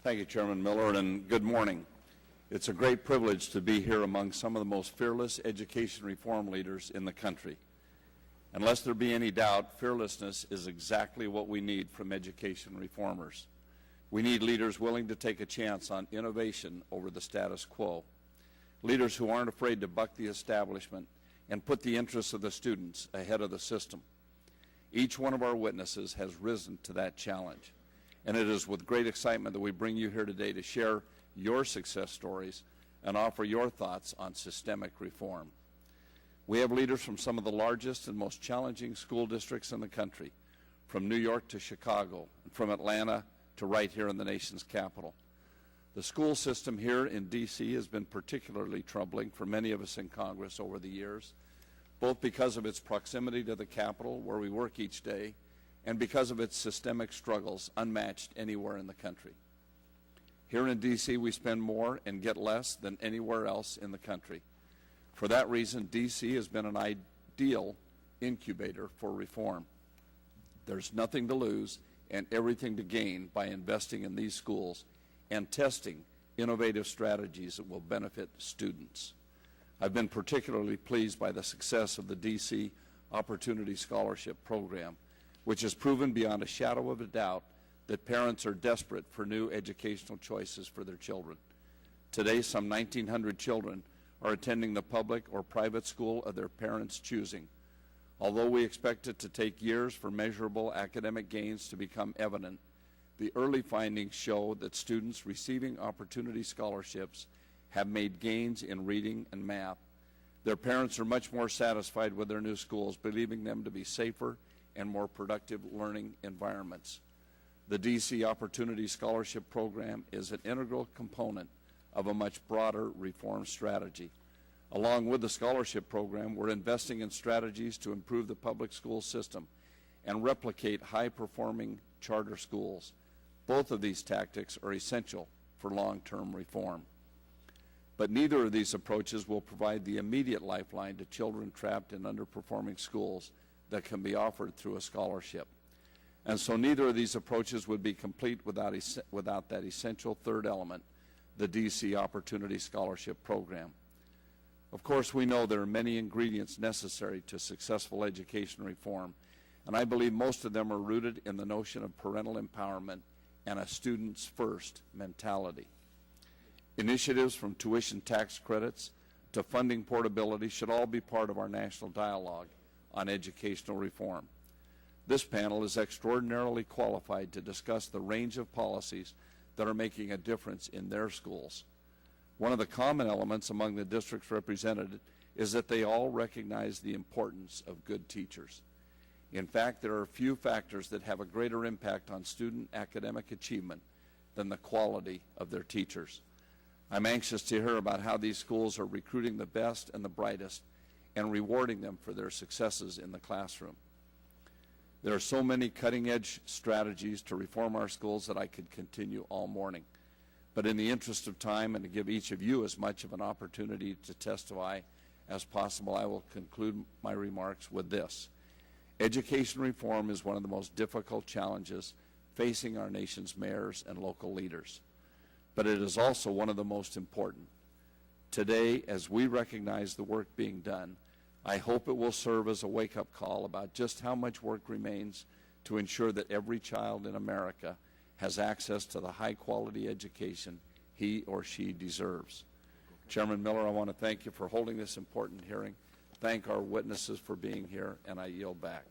Thank you, Chairman Miller, and good morning. It's a great privilege to be here among some of the most fearless education reform leaders in the country. Unless there be any doubt, fearlessness is exactly what we need from education reformers. We need leaders willing to take a chance on innovation over the status quo, leaders who aren't afraid to buck the establishment and put the interests of the students ahead of the system. Each one of our witnesses has risen to that challenge, and it is with great excitement that we bring you here today to share your success stories and offer your thoughts on systemic reform. We have leaders from some of the largest and most challenging school districts in the country, from New York to Chicago, and from Atlanta to right here in the nation's capital. The school system here in D.C. has been particularly troubling for many of us in Congress over the years, both because of its proximity to the Capitol, where we work each day, and because of its systemic struggles unmatched anywhere in the country. Here in D.C., we spend more and get less than anywhere else in the country. For that reason, D.C. has been an ideal incubator for reform. There's nothing to lose and everything to gain by investing in these schools and testing innovative strategies that will benefit students. I've been particularly pleased by the success of the D.C. Opportunity Scholarship Program, which has proven beyond a shadow of a doubt that parents are desperate for new educational choices for their children. Today, some 1,900 children are attending the public or private school of their parents' choosing. Although we expect it to take years for measurable academic gains to become evident, the early findings show that students receiving opportunity scholarships have made gains in reading and math. Their parents are much more satisfied with their new schools, believing them to be safer and more productive learning environments. The D.C. Opportunity Scholarship Program is an integral component of a much broader reform strategy. Along with the scholarship program, we're investing in strategies to improve the public school system and replicate high-performing charter schools. Both of these tactics are essential for long-term reform. But neither of these approaches will provide the immediate lifeline to children trapped in underperforming schools that can be offered through a scholarship. And so neither of these approaches would be complete without that essential third element, the D.C. Opportunity Scholarship Program. Of course, we know there are many ingredients necessary to successful education reform, and I believe most of them are rooted in the notion of parental empowerment and a students first mentality. Initiatives from tuition tax credits to funding portability should all be part of our national dialogue on educational reform. This panel is extraordinarily qualified to discuss the range of policies that are making a difference in their schools. One of the common elements among the districts represented is that they all recognize the importance of good teachers. In fact, there are few factors that have a greater impact on student academic achievement than the quality of their teachers. I'm anxious to hear about how these schools are recruiting the best and the brightest and rewarding them for their successes in the classroom. There are so many cutting-edge strategies to reform our schools that I could continue all morning. But in the interest of time and to give each of you as much of an opportunity to testify as possible, I will conclude my remarks with this. Education reform is one of the most difficult challenges facing our nation's mayors and local leaders. But it is also one of the most important. Today, as we recognize the work being done, I hope it will serve as a wake-up call about just how much work remains to ensure that every child in America has access to the high-quality education he or she deserves. Chairman Miller, I want to thank you for holding this important hearing, thank our witnesses for being here, and I yield back.